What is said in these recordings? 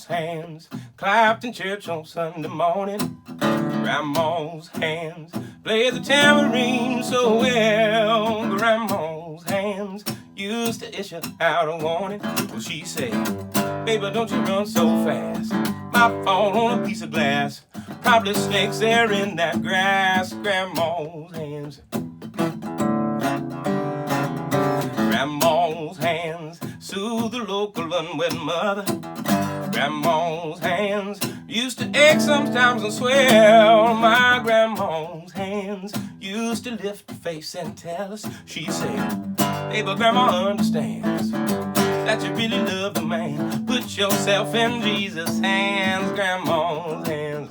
Grandma's hands clapped in church on Sunday morning. Grandma's hands played the tambourine so well. Grandma's hands used to issue out a warning. Well, she said, baby, don't you run so fast. Might fall on a piece of glass. Probably snakes there in that grass. Grandma's hands. Grandma's hands soothe the local unwed mother. Grandma's hands used to ache sometimes and swell. My grandma's hands used to lift her face and tell us, she said, hey, but grandma understands that you really love the man. Put yourself in Jesus' hands, grandma's hands.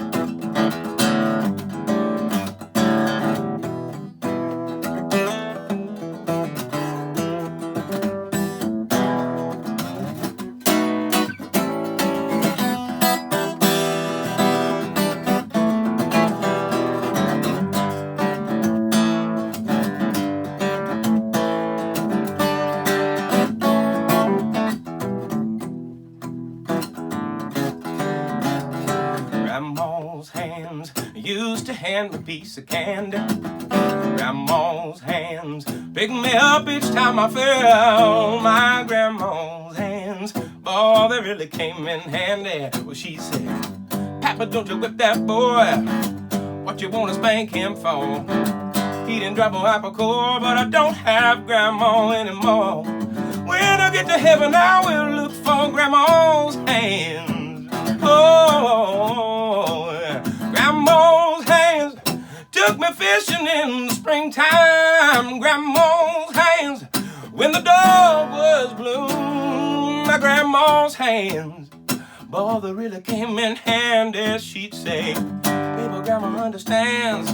Grandma's hands used to hand me a piece of candy. Grandma's hands picked me up each time I fell. My grandma's hands, boy, they really came in handy. Well, she said, Papa, don't you whip that boy. What you want to spank him for? He didn't drop a apple core, but I don't have grandma anymore. When I get to heaven, I will look for grandma's hands. Oh, grandma's hands took me fishing in the springtime. Grandma's hands when the dog was blue. My grandma's hands, boy, they really came in handy. She'd say, baby, grandma understands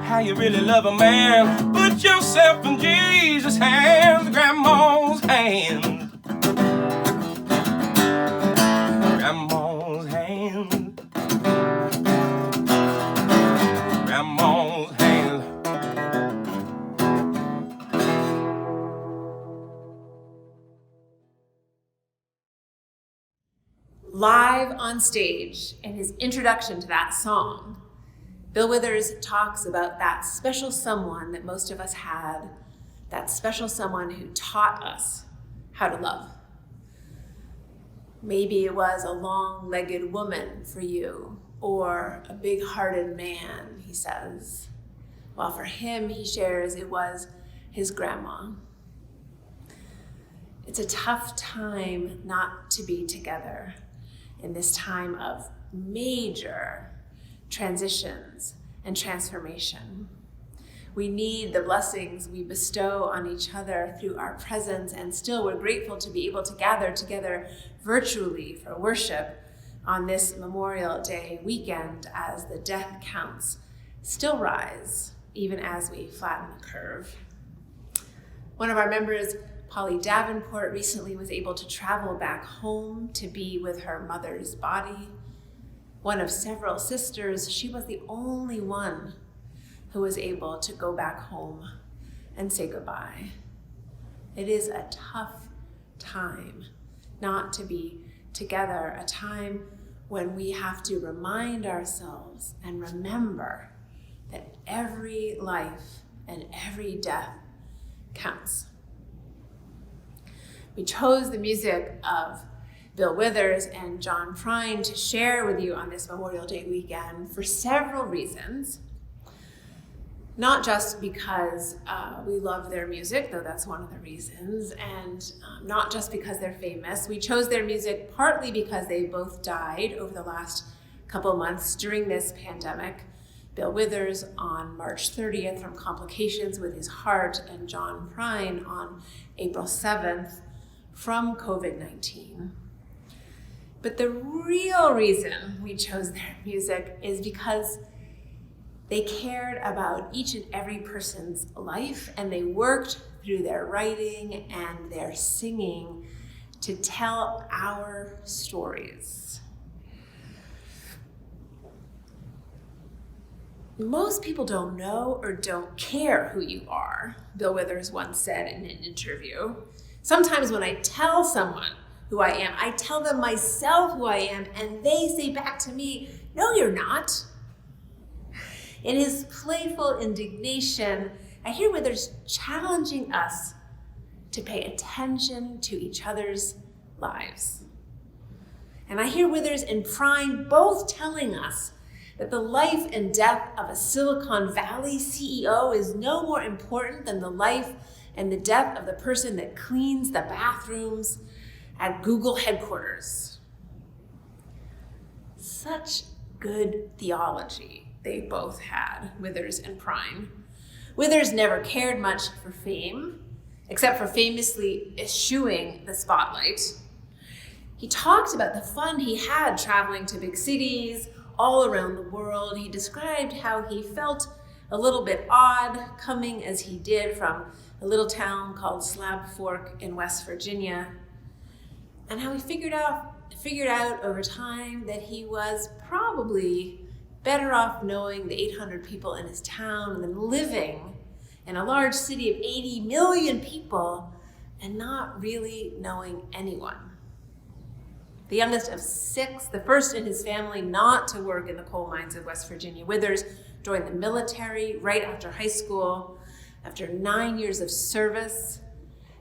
how you really love a man. Put yourself in Jesus' hands. Grandma's hands. Grandma's hands. Grandma's hands. Live on stage in his introduction to that song, Bill Withers talks about that special someone that most of us had, that special someone who taught us how to love. Maybe it was a long-legged woman for you, or a big-hearted man, he says. While for him, he shares, it was his grandma. It's a tough time not to be together in this time of major transitions and transformation. We need the blessings we bestow on each other through our presence, and still we're grateful to be able to gather together virtually for worship on this Memorial Day weekend as the death counts still rise, even as we flatten the curve. One of our members, Polly Davenport, recently was able to travel back home to be with her mother's body. One of several sisters, she was the only one who was able to go back home and say goodbye. It is a tough time not to be together, a time when we have to remind ourselves and remember that every life and every death counts. We chose the music of Bill Withers and John Prine to share with you on this Memorial Day weekend for several reasons. Not just because we love their music, though that's one of the reasons, and not just because they're famous. We chose their music partly because they both died over the last couple months during this pandemic. Bill Withers on March 30th from complications with his heart, and John Prine on April 7th from COVID-19. But the real reason we chose their music is because they cared about each and every person's life, and they worked through their writing and their singing to tell our stories. Most people don't know or don't care who you are, Bill Withers once said in an interview. Sometimes when I tell someone who I am. I tell them myself who I am, and they say back to me, no, you're not. In his playful indignation, I hear Withers challenging us to pay attention to each other's lives. And I hear Withers and Prine both telling us that the life and death of a Silicon Valley CEO is no more important than the life and the death of the person that cleans the bathrooms at Google headquarters. Such good theology they both had, Withers and Prine. Withers never cared much for fame, except for famously eschewing the spotlight. He talked about the fun he had traveling to big cities all around the world. He described how he felt a little bit odd coming as he did from a little town called Slab Fork in West Virginia, and how he figured out over time that he was probably better off knowing the 800 people in his town than living in a large city of 80 million people and not really knowing anyone. The youngest of 6, the first in his family not to work in the coal mines of West Virginia, Withers joined the military right after high school. After 9 years of service,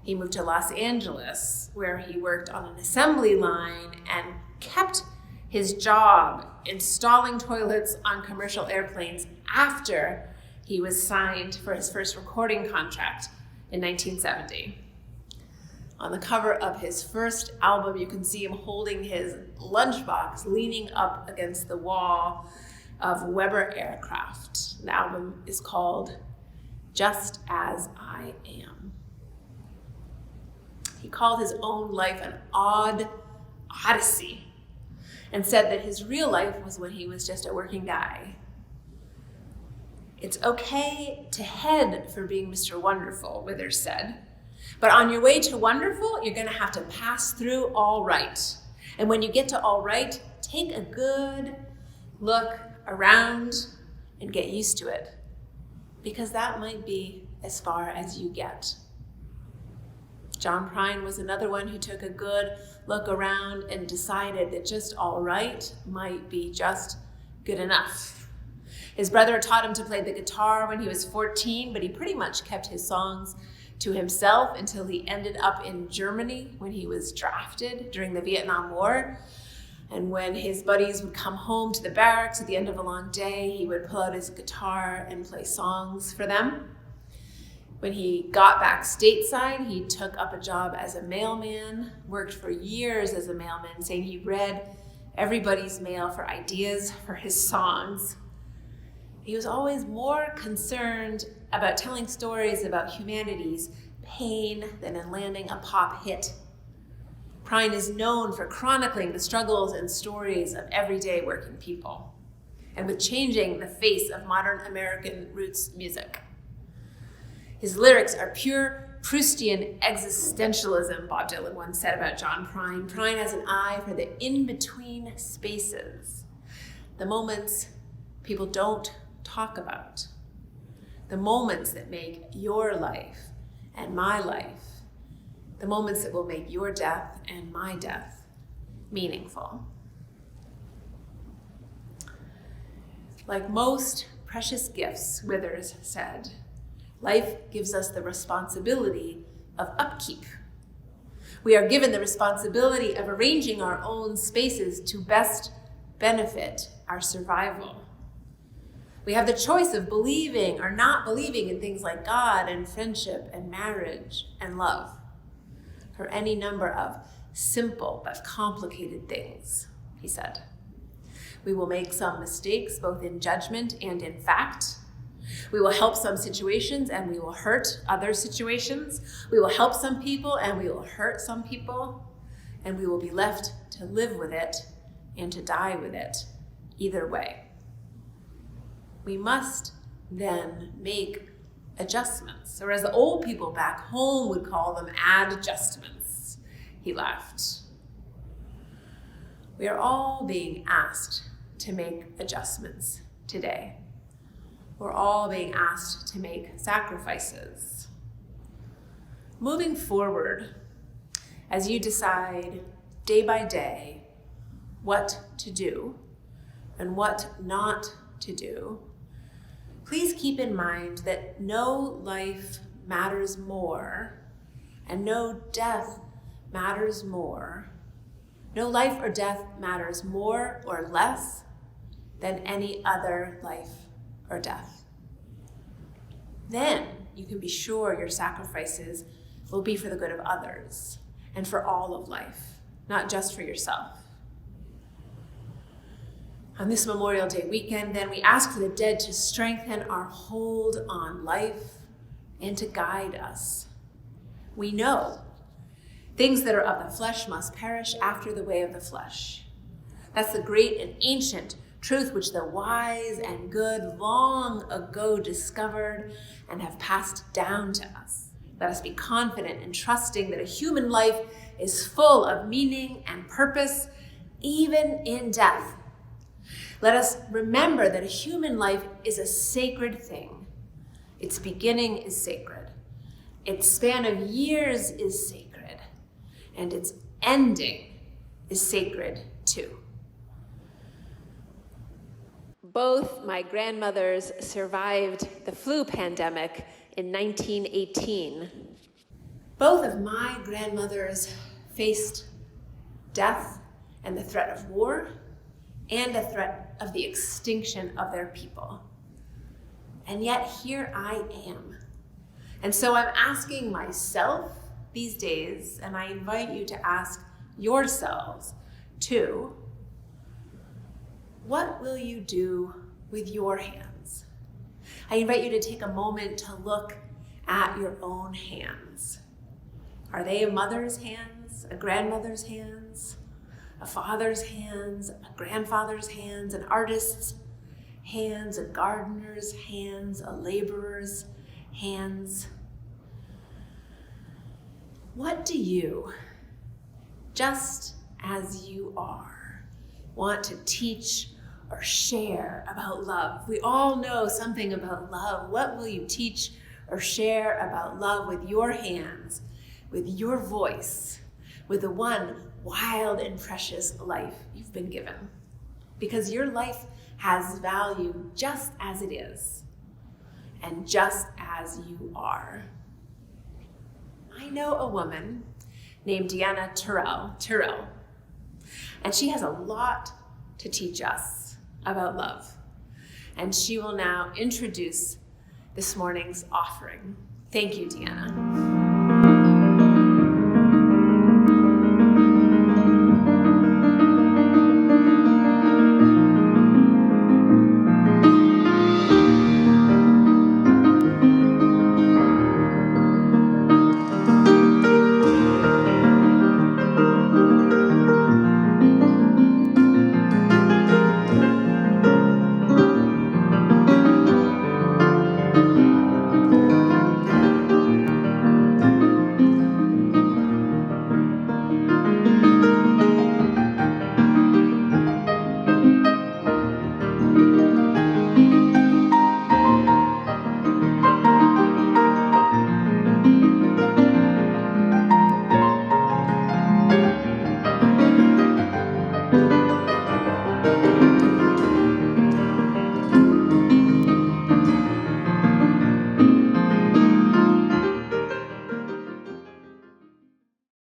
he moved to Los Angeles, where he worked on an assembly line and kept his job installing toilets on commercial airplanes after he was signed for his first recording contract in 1970. On the cover of his first album, you can see him holding his lunchbox, leaning up against the wall of Weber Aircraft. The album is called Just As I Am. He called his own life an odd odyssey and said that his real life was when he was just a working guy. It's okay to head for being Mr. Wonderful, Withers said. But on your way to wonderful, you're gonna have to pass through all right. And when you get to all right, take a good look around and get used to it, because that might be as far as you get. John Prine was another one who took a good look around and decided that just all right might be just good enough. His brother taught him to play the guitar when he was 14, but he pretty much kept his songs to himself until he ended up in Germany when he was drafted during the Vietnam War. And when his buddies would come home to the barracks at the end of a long day, he would pull out his guitar and play songs for them. When he got back stateside, he took up a job as a mailman, worked for years as a mailman, saying he read everybody's mail for ideas for his songs. He was always more concerned about telling stories about humanity's pain than in landing a pop hit. Prine is known for chronicling the struggles and stories of everyday working people, and with changing the face of modern American roots music. His lyrics are pure Proustian existentialism, Bob Dylan once said about John Prine. Prine has an eye for the in-between spaces, the moments people don't talk about, the moments that make your life and my life, the moments that will make your death and my death meaningful. Like most precious gifts, Withers said, life gives us the responsibility of upkeep. We are given the responsibility of arranging our own spaces to best benefit our survival. We have the choice of believing or not believing in things like God and friendship and marriage and love, or any number of simple but complicated things, he said. We will make some mistakes, both in judgment and in fact. We will help some situations and we will hurt other situations. We will help some people and we will hurt some people. And we will be left to live with it and to die with it, either way. We must then make adjustments, or as the old people back home would call them, adjustments. He laughed. We are all being asked to make adjustments today. We're all being asked to make sacrifices. Moving forward, as you decide day by day what to do and what not to do, please keep in mind that no life matters more and no death matters more. No life or death matters more or less than any other life or death. Then you can be sure your sacrifices will be for the good of others and for all of life, not just for yourself. On this Memorial Day weekend, then, we ask for the dead to strengthen our hold on life and to guide us. We know things that are of the flesh must perish after the way of the flesh. That's the great and ancient truth which the wise and good long ago discovered and have passed down to us. Let us be confident and trusting that a human life is full of meaning and purpose, even in death. Let us remember that a human life is a sacred thing. Its beginning is sacred. Its span of years is sacred. And its ending is sacred too. Both my grandmothers survived the flu pandemic in 1918. Both of my grandmothers faced death and the threat of war and the threat of the extinction of their people. And yet here I am. And so I'm asking myself these days, and I invite you to ask yourselves too, what will you do with your hands? I invite you to take a moment to look at your own hands. Are they a mother's hands, a grandmother's hands, a father's hands, a grandfather's hands, an artist's hands, a gardener's hands, a laborer's hands? What do you, just as you are, want to teach or share about love? We all know something about love. What will you teach or share about love with your hands, with your voice, with the one wild and precious life you've been given? Because your life has value just as it is and just as you are. I know a woman named Deanna Tyrrell, and she has a lot to teach us about love. And she will now introduce this morning's offering. Thank you, Deanna.